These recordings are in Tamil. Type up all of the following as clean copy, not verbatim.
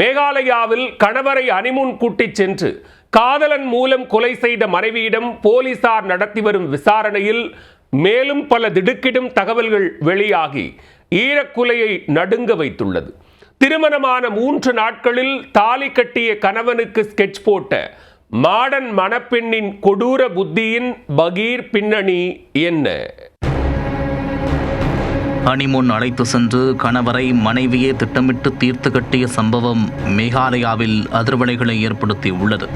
மேகாலயாவில் கணவரை ஹனிமூன் கூட்டிச் சென்று காதலன் மூலம் கொலை செய்த மனைவியிடம் போலீசார் நடத்தி வரும் விசாரணையில் மேலும் பல திடுக்கிடும் தகவல்கள் வெளியாகி ஈரக்குலையை நடுங்க வைத்துள்ளது. திருமணமான 3 நாட்களில் தாலி கட்டிய கணவனுக்கு ஸ்கெட்ச் போட்ட மாடன் மணப்பெண்ணின் கொடூர புத்தியின் பகீர் பின்னணி என்ன? ஹனிமூன் அழைத்து சென்று கணவரை மனைவியே திட்டமிட்டு தீர்த்து கட்டிய சம்பவம் மேகாலயாவில் அதிர்வலைகளை ஏற்படுத்தியுள்ளது.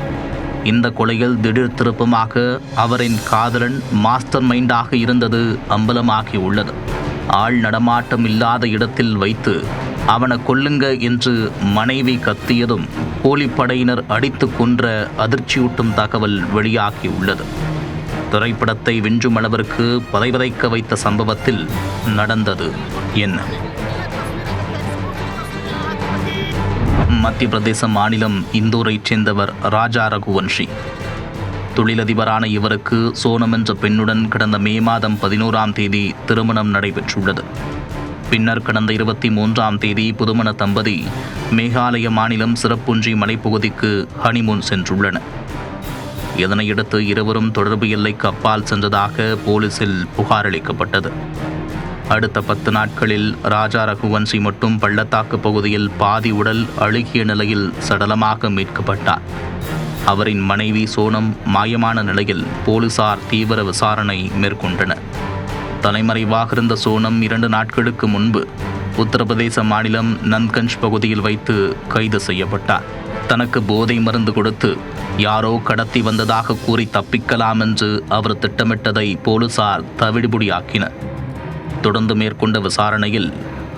இந்த கொலையில் திடீர் திருப்பமாக அவரின் காதலன் மாஸ்டர் மைண்டாக இருந்தது அம்பலமாகியுள்ளது. ஆள் நடமாட்டம் இல்லாத இடத்தில் வைத்து அவனை கொல்லுங்க என்று மனைவி கத்தியதும் கூலிப்படையினர் அடித்து கொன்ற அதிர்ச்சியூட்டும் தகவல் வெளியாகியுள்ளது. திரைப்படத்தை விஞ்சும் அளவிற்கு பதைவதைக்க வைத்த சம்பவத்தில் நடந்தது என்ன? மத்திய பிரதேச மாநிலம் இந்தூரைச் சேர்ந்தவர் ராஜா ரகுவன்ஷி. தொழிலதிபரான இவருக்கு சோனம் என்ற பெண்ணுடன் கடந்த மே மாதம் 11ஆம் தேதி திருமணம் நடைபெற்றுள்ளது. பின்னர் கடந்த 23ஆம் தேதி புதுமண தம்பதி மேகாலய மாநிலம் சிறப்புஞ்சி மலைப்பகுதிக்கு ஹனிமூன் சென்றுள்ளனர். இதனையடுத்து இருவரும் தொடர்பு எல்லைக்கு அப்பால் சென்றதாக போலீசில் புகார் அளிக்கப்பட்டது. அடுத்த 10 நாட்களில் ராஜா ரகுவன்ஷி மட்டும் பள்ளத்தாக்கு பகுதியில் பாதி உடல் அழுகிய நிலையில் சடலமாக மீட்கப்பட்டார். அவரின் மனைவி சோனம் மாயமான நிலையில் போலீசார் தீவிர விசாரணை மேற்கொண்டனர். தலைமறைவாக இருந்த சோனம் 2 நாட்களுக்கு முன்பு உத்தரப்பிரதேச மாநிலம் நந்த்கஞ்ச் பகுதியில் வைத்து கைது செய்யப்பட்டார். தனக்கு போதை மருந்து கொடுத்து யாரோ கடத்தி வந்ததாக கூறி தப்பிக்கலாம் என்று அவர் திட்டமிட்டதை போலீசார் தவிடுபொடியாக்கினர். தொடர்ந்து மேற்கொண்ட விசாரணையில்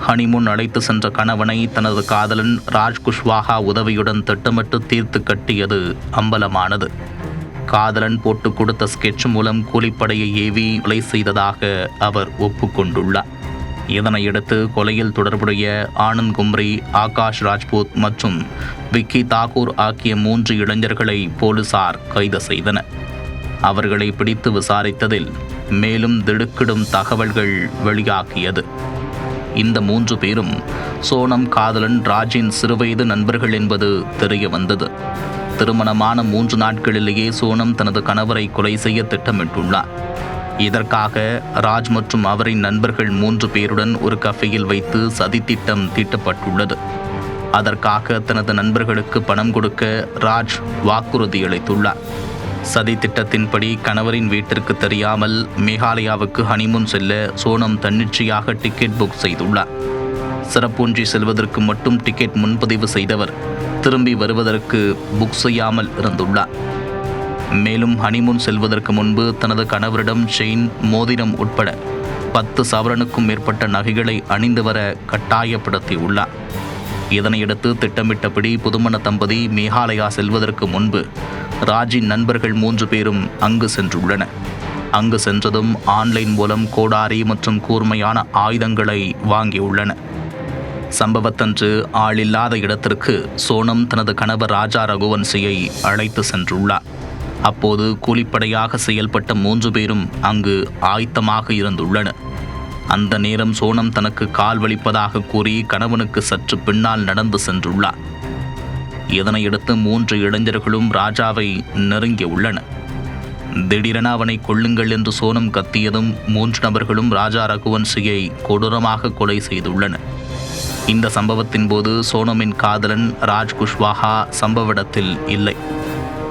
ஹனிமூன் அழைத்து சென்ற கணவனை தனது காதலன் ராஜ் குஷ்வாஹா உதவியுடன் திட்டமிட்டு தீர்த்து கட்டியது அம்பலமானது. காதலன் போட்டு கொடுத்த ஸ்கெட்ச் மூலம் கூலிப்படையை ஏவி கொலை செய்ததாக அவர் ஒப்புக்கொண்டுள்ளார். இதனையடுத்து கொலையில் தொடர்புடைய ஆனந்த் கும்ரி, ஆகாஷ் ராஜ்பூத் மற்றும் விக்கி தாக்கூர் ஆகிய 3 இளைஞர்களை போலீசார் கைது செய்தனர். அவர்களை பிடித்து விசாரித்ததில் மேலும் திடுக்கிடும் தகவல்கள் வெளியாகியது. இந்த 3 பேரும் சோனம் காதலன் ராஜின் சிறுவயது நண்பர்கள் என்பது தெரிய வந்தது. திருமணமான 3 நாட்களிலேயே சோனம் தனது கணவரை கொலை செய்ய திட்டமிட்டுள்ளார். இதற்காக ராஜ் மற்றும் அவரின் நண்பர்கள் 3 பேருடன் ஒரு கஃபேயில் வைத்து சதித்திட்டம் தீட்டப்பட்டுள்ளது. அதற்காக தனது நண்பர்களுக்கு பணம் கொடுக்க ராஜ் வாக்குறுதி அளித்துள்ளார். சதி திட்டத்தின்படி கணவரின் வீட்டிற்கு தெரியாமல் மேகாலயாவுக்கு ஹனிமூன் செல்ல சோனம் தன்னிச்சையாக டிக்கெட் புக் செய்துள்ளார். சிறப்புஞ்சி செல்வதற்கு மட்டும் டிக்கெட் முன்பதிவு செய்தவர் திரும்பி வருவதற்கு புக் செய்யாமல் இருந்துள்ளார். மேலும் ஹனிமூன் செல்வதற்கு முன்பு தனது கணவரிடம் செயின், மோதிரம் உட்பட 10 சவரனுக்கும் மேற்பட்ட நகைகளை அணிந்து வர கட்டாயப்படுத்தியுள்ளார். இதனையடுத்து திட்டமிட்டபடி புதுமண தம்பதி மேகாலயா செல்வதற்கு முன்பு ராஜின் நண்பர்கள் 3 பேரும் அங்கு சென்றுள்ளனர். அங்கு சென்றதும் ஆன்லைன் மூலம் கோடாரி மற்றும் கூர்மையான ஆயுதங்களை வாங்கியுள்ளனர். சம்பவத்தன்று ஆளில்லாத இடத்திற்கு சோனம் தனது கணவர் ராஜா ரகுவன்ஷியை அழைத்து சென்றுள்ளார். அப்போது கூலிப்படையாக செயல்பட்ட 3 பேரும் அங்கு ஆயத்தமாக இருந்துள்ளனர். அந்த நேரம் சோனம் தனக்கு கால் வலிப்பதாக கூறி கணவனுக்கு சற்று பின்னால் நடந்து சென்றுள்ளார். இதனையடுத்து 3 இளைஞர்களும் ராஜாவை நெருங்கியுள்ளனர். திடீரென அவனை கொல்லுங்கள் என்று சோனம் கத்தியதும் 3 நபர்களும் ராஜா ரகுவன்ஷியை கொடூரமாக கொலை செய்துள்ளனர். இந்த சம்பவத்தின் போது சோனமின் காதலன் ராஜ் குஷ்வாஹா சம்பவ இடத்தில் இல்லை.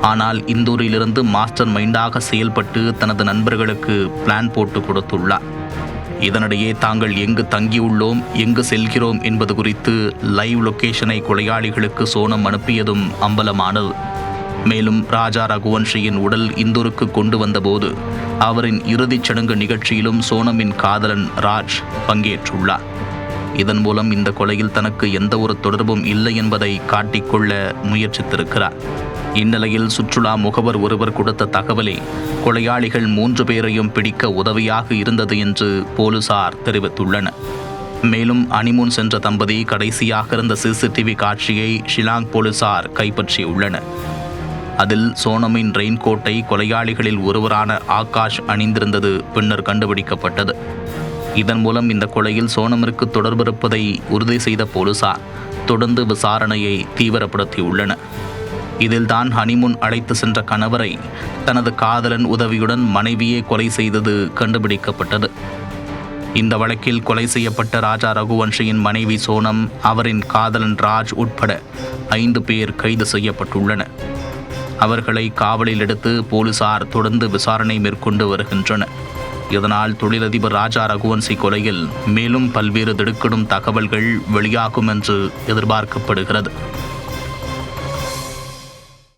ஆனால் இந்தூரிலிருந்து மாஸ்டர் மைண்டாக செயல்பட்டு தனது நண்பர்களுக்கு பிளான் போட்டு கொடுத்துள்ளார். இதனிடையே தாங்கள் எங்கு தங்கியுள்ளோம், எங்கு செல்கிறோம் என்பது குறித்து லைவ் லொகேஷனை கொலையாளிகளுக்கு சோனம் அனுப்பியதும் அம்பலமானது. மேலும் ராஜா ரகுவன்ஷியின் உடல் இந்தூருக்கு கொண்டு வந்தபோது அவரின் இறுதிச் சடங்கு நிகழ்ச்சியிலும் சோனமின் காதலன் ராஜ் பங்கேற்றுள்ளார். இதன் மூலம் இந்த கொலையில் தனக்கு எந்த ஒரு தொடர்பும் இல்லை என்பதை காட்டிக்கொள்ள முயற்சித்திருக்கிறார். இந்நிலையில் சுற்றுலா முகவர் ஒருவர் கொடுத்த தகவலே கொலையாளிகள் 3 பேரையும் பிடிக்க உதவியாக இருந்தது என்று போலீசார் தெரிவித்துள்ளனர். மேலும் ஹனிமூன் சென்ற தம்பதி கடைசியாக இருந்த சிசிடிவி காட்சியை ஷிலாங் போலீசார் கைப்பற்றியுள்ளனர். அதில் சோனமின் ரெயின்கோட்டை கொலையாளிகளில் ஒருவரான ஆகாஷ் அணிந்திருந்தது பின்னர் கண்டுபிடிக்கப்பட்டது. இதன் மூலம் இந்த கொலையில் சோனமிற்கு தொடர்பு இருப்பதை உறுதி செய்த போலீசார் தொடர்ந்து விசாரணையை தீவிரப்படுத்தியுள்ளன. இதில்தான் ஹனிமூன் அழைத்து சென்ற கணவரை தனது காதலன் உதவியுடன் மனைவியே கொலை செய்தது கண்டுபிடிக்கப்பட்டது. இந்த வழக்கில் கொலை செய்யப்பட்ட ராஜா ரகுவன்ஷியின் மனைவி சோனம், அவரின் காதலன் ராஜ் உட்பட 5 பேர் கைது செய்யப்பட்டுள்ளனர். அவர்களை காவலில் எடுத்து போலீசார் தொடர்ந்து விசாரணை மேற்கொண்டு வருகின்றனர். இதனால் தொழிலதிபர் ராஜா ரகுவன்ஷி கொலையில் மேலும் பல்வேறு திடுக்கிடும் தகவல்கள் வெளியாகும் என்று எதிர்பார்க்கப்படுகிறது.